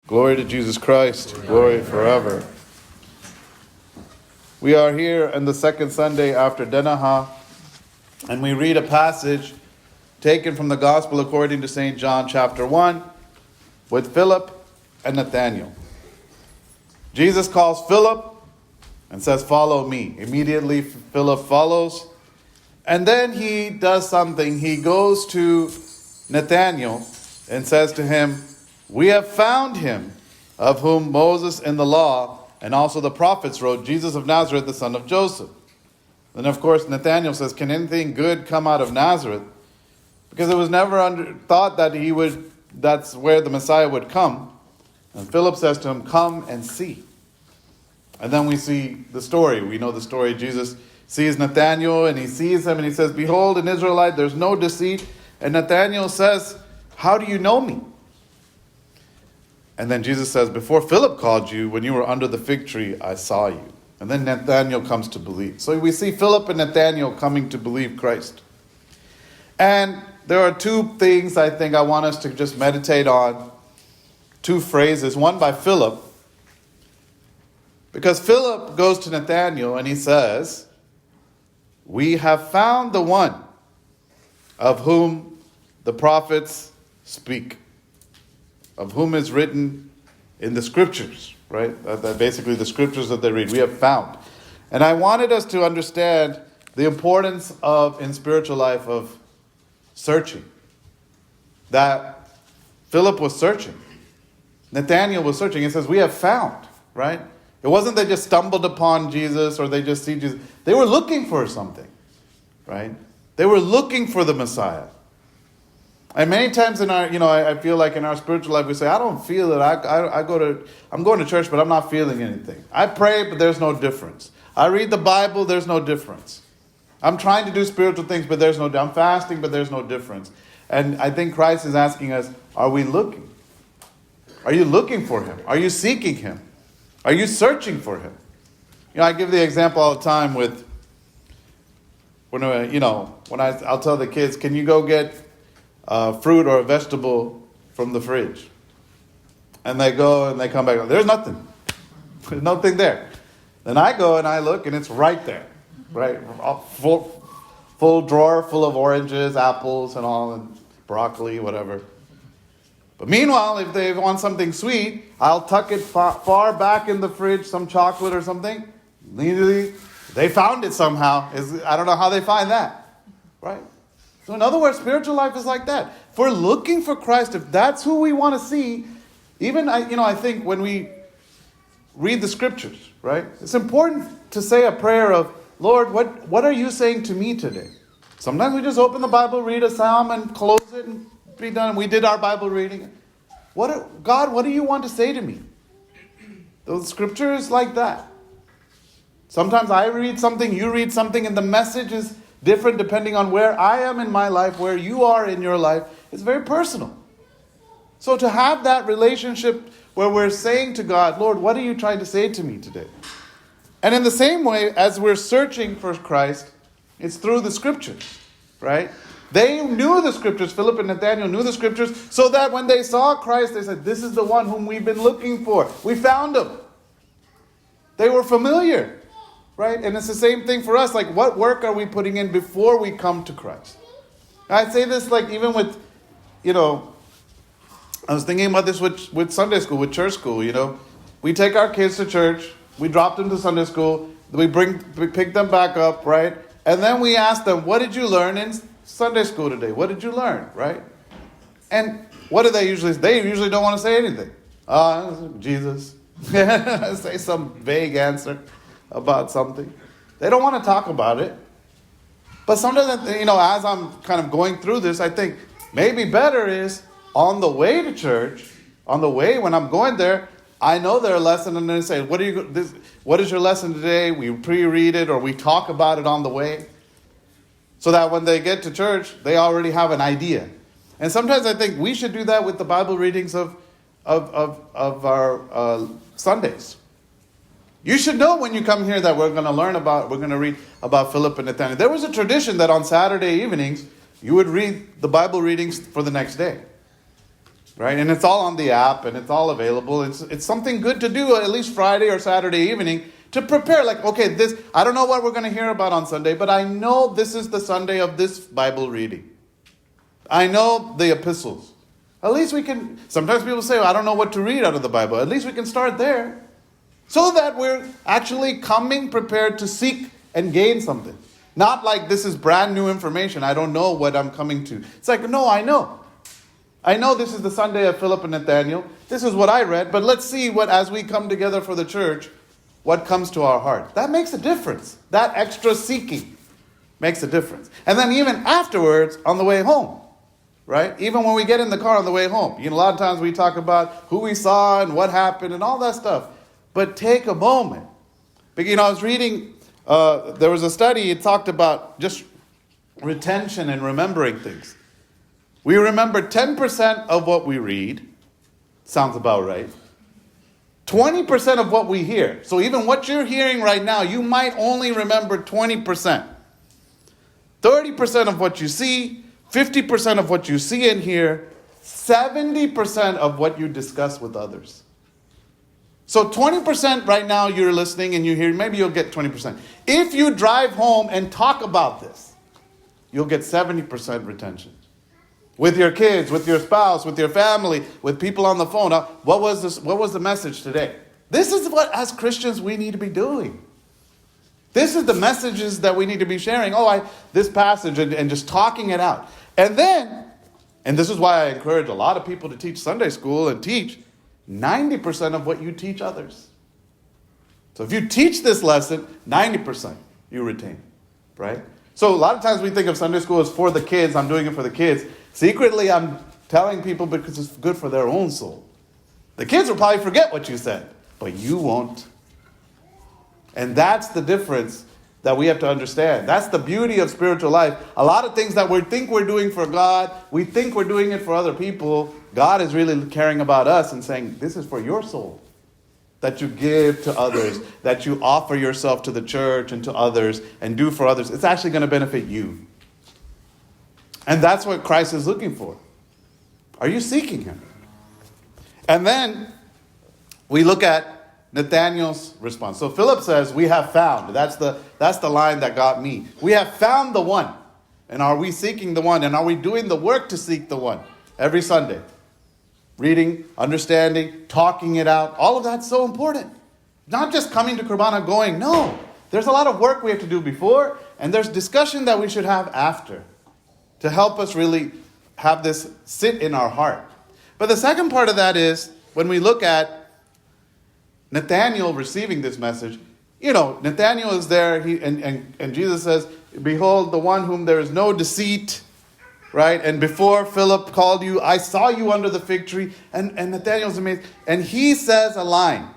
Glory to Jesus Christ. Glory forever. We are here on the second Sunday after Denaha, and we read a passage taken from the Gospel according to St. John chapter 1 with Philip and Nathaniel. Jesus calls Philip and says, "Follow me." Immediately Philip follows. And then he does something. He goes to Nathaniel and says to him, "We have found him of whom Moses in the law and also the prophets wrote, Jesus of Nazareth, the son of Joseph." Then of course Nathaniel says, "Can anything good come out of Nazareth?" Because it was never thought that that's where the Messiah would come. And Philip says to him, "Come and see." And then we see the story. We know the story. Jesus sees Nathaniel and he sees him and he says, "Behold, an Israelite, there's no deceit." And Nathaniel says, "How do you know me?" And then Jesus says, "Before Philip called you, when you were under the fig tree, I saw you." And then Nathaniel comes to believe. So we see Philip and Nathaniel coming to believe Christ. And there are two things I think I want us to just meditate on. Two phrases. One by Philip. Because Philip goes to Nathaniel and he says, "We have found the one of whom the prophets speak, of whom is written in the scriptures," right? That basically the scriptures that they read. We have found. And I wanted us to understand the importance of, in spiritual life, of searching. That Philip was searching. Nathaniel was searching. It says, "We have found," right? It wasn't they just stumbled upon Jesus or they just see Jesus. They were looking for something, right? They were looking for the Messiah. And many times in our, I feel like in our spiritual life, we say, "I don't feel it. I'm going to church, but I'm not feeling anything. I pray, but there's no difference. I read the Bible, there's no difference. I'm trying to do spiritual things, but I'm fasting, but there's no difference." And I think Christ is asking us, are we looking? Are you looking for him? Are you seeking him? Are you searching for him? I give the example all the time with, I'll tell the kids, "Can you go get fruit or a vegetable from the fridge?" And they go and they come back. "There's nothing. There's nothing there." Then I go and I look and it's right there, right? Full drawer full of oranges, apples, and all, and broccoli, whatever. But meanwhile, if they want something sweet, I'll tuck it far back in the fridge, some chocolate or something. Immediately, they found it somehow. I don't know how they find that, right? So in other words, spiritual life is like that. If we're looking for Christ, if that's who we want to see, even I think when we read the scriptures, right? It's important to say a prayer of, "Lord, what are you saying to me today?" Sometimes we just open the Bible, read a psalm, and close it and be done. We did our Bible reading. God, what do you want to say to me? Those scriptures like that. Sometimes I read something, you read something, and the message is different depending on where I am in my life, where you are in your life. It's very personal. So to have that relationship where we're saying to God, "Lord, what are you trying to say to me today?" And in the same way, as we're searching for Christ, it's through the scriptures, right? They knew the scriptures. Philip and Nathaniel knew the scriptures, so that when they saw Christ, they said, "This is the one whom we've been looking for. We found him." They were familiar, right? And it's the same thing for us. Like, what work are we putting in before we come to Christ? I say this like even with, I was thinking about this with Sunday school, with church school, We take our kids to church, we drop them to Sunday school, we pick them back up, right? And then we ask them, "What did you learn in Sunday school today? What did you learn?" Right? And what do they usually say? They usually don't want to say anything. Jesus. Say some vague answer about something. They don't want to talk about it. But sometimes, as I'm kind of going through this, I think maybe better is on the way to church, on the way when I'm going there, I know their lesson, and then say, what is your lesson today? We pre-read it or we talk about it on the way. So that when they get to church, they already have an idea. And sometimes I think we should do that with the Bible readings of our Sundays. You should know when you come here that we're going to read about Philip and Nathaniel. There was a tradition that on Saturday evenings, you would read the Bible readings for the next day. right? And it's all on the app, and it's all available. It's something good to do, at least Friday or Saturday evening, to prepare. Like, okay, I don't know what we're going to hear about on Sunday, but I know this is the Sunday of this Bible reading. I know the epistles. At least we can, sometimes people say, I don't know what to read out of the Bible. At least we can start there. So that we're actually coming prepared to seek and gain something. Not like this is brand new information. I don't know what I'm coming to. It's like, no, I know. I know this is the Sunday of Philip and Nathaniel. This is what I read. But let's see what, as we come together for the church, what comes to our heart. That makes a difference. That extra seeking makes a difference. And then even afterwards, on the way home, right? Even when we get in the car on the way home. A lot of times we talk about who we saw and what happened and all that stuff. But take a moment. Because, I was reading, there was a study, it talked about just retention and remembering things. We remember 10% of what we read. Sounds about right. 20% of what we hear. So even what you're hearing right now, you might only remember 20%. 30% of what you see, 50% of what you see and hear, 70% of what you discuss with others. So 20% right now you're listening and you hear, maybe you'll get 20%. If you drive home and talk about this, you'll get 70% retention. With your kids, with your spouse, with your family, with people on the phone. What was the message today? This is what, as Christians, we need to be doing. This is the messages that we need to be sharing. This passage and just talking it out. And then, and this is why I encourage a lot of people to teach Sunday school and teach 90% of what you teach others. So if you teach this lesson, 90% you retain, right? So a lot of times we think of Sunday school as for the kids. I'm doing it for the kids. Secretly, I'm telling people because it's good for their own soul. The kids will probably forget what you said, but you won't. And that's the difference that we have to understand. That's the beauty of spiritual life. A lot of things that we think we're doing for God, we think we're doing it for other people. God is really caring about us and saying, this is for your soul. That you give to others, that you offer yourself to the church and to others and do for others. It's actually going to benefit you. And that's what Christ is looking for. Are you seeking him? And then we look at Nathaniel's response. So Philip says, we have found. That's the line that got me. We have found the one. And are we seeking the one? And are we doing the work to seek the one every Sunday? Reading, understanding, talking it out. All of that's so important. Not just coming to Kurbana going, no. There's a lot of work we have to do before, and there's discussion that we should have after to help us really have this sit in our heart. But the second part of that is when we look at Nathaniel receiving this message, Nathaniel is there, and Jesus says, behold, the one whom there is no deceit, right? And before Philip called you, I saw you under the fig tree. And Nathaniel's amazed. And he says a line,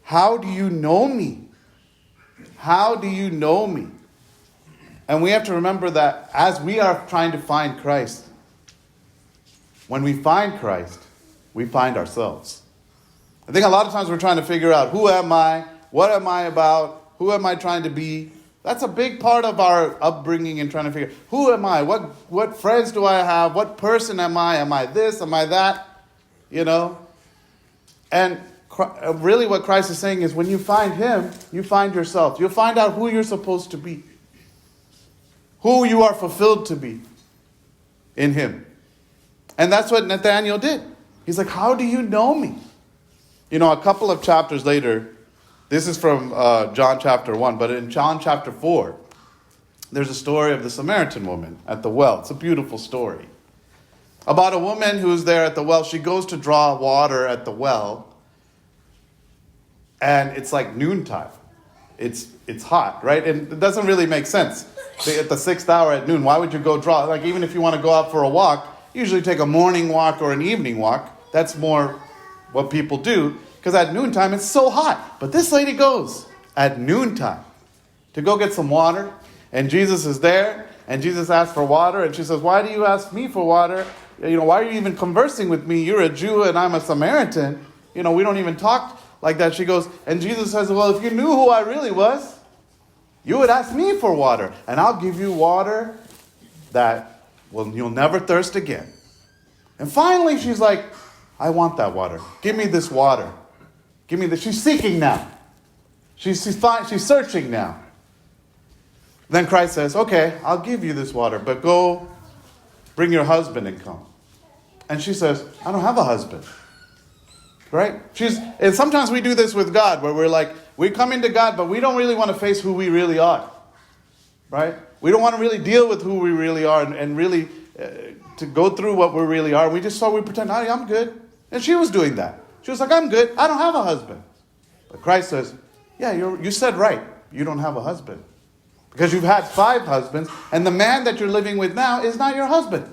how do you know me? How do you know me? And we have to remember that as we are trying to find Christ, when we find Christ, we find ourselves. I think a lot of times we're trying to figure out, who am I? What am I about? Who am I trying to be? That's a big part of our upbringing and trying to figure out, who am I? What friends do I have? What person am I? Am I this? Am I that? And really what Christ is saying is when you find him, you find yourself. You'll find out who you're supposed to be. Who you are fulfilled to be in him. And that's what Nathaniel did. He's like, how do you know me? A couple of chapters later, this is from John chapter 1, but in John chapter 4, there's a story of the Samaritan woman at the well. It's a beautiful story. About a woman who's there at the well. She goes to draw water at the well, and it's like noontime. It's hot, right? And it doesn't really make sense. At the 6th hour at noon, why would you go draw? Like, even if you want to go out for a walk, usually take a morning walk or an evening walk. That's more what people do. Because at noontime, it's so hot. But this lady goes at noontime to go get some water. And Jesus is there. And Jesus asks for water. And she says, why do you ask me for water? Why are you even conversing with me? You're a Jew and I'm a Samaritan. We don't even talk like that. She goes, and Jesus says, well, if you knew who I really was, you would ask me for water. And I'll give you water that, you'll never thirst again. And finally she's like, I want that water. Give me this water. Give me this. She's seeking now. She's searching now. Then Christ says, okay, I'll give you this water, but go bring your husband and come. And she says, I don't have a husband. Right? And sometimes we do this with God, where we're like, we come into God, but we don't really want to face who we really are. Right? We don't want to really deal with who we really are and really to go through what we really are. We pretend, hey, I'm good. And she was doing that. She was like, I'm good. I don't have a husband. But Christ says, yeah, you said right. You don't have a husband. Because you've had 5 husbands, and the man that you're living with now is not your husband.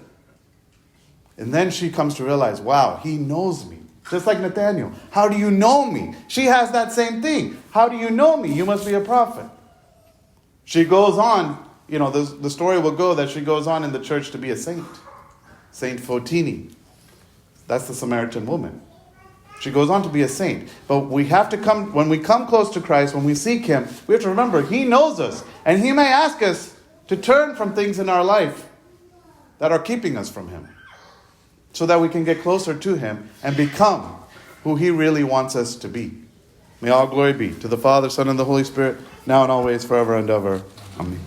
And then she comes to realize, wow, he knows me. Just like Nathaniel. How do you know me? She has that same thing. How do you know me? You must be a prophet. She goes on, the story will go that she goes on in the church to be a saint. Saint Fotini. That's the Samaritan woman. She goes on to be a saint. But we have to when we come close to Christ, when we seek him, we have to remember he knows us. And he may ask us to turn from things in our life that are keeping us from him, so that we can get closer to him and become who he really wants us to be. May all glory be to the Father, Son, and the Holy Spirit, now and always, forever and ever. Amen.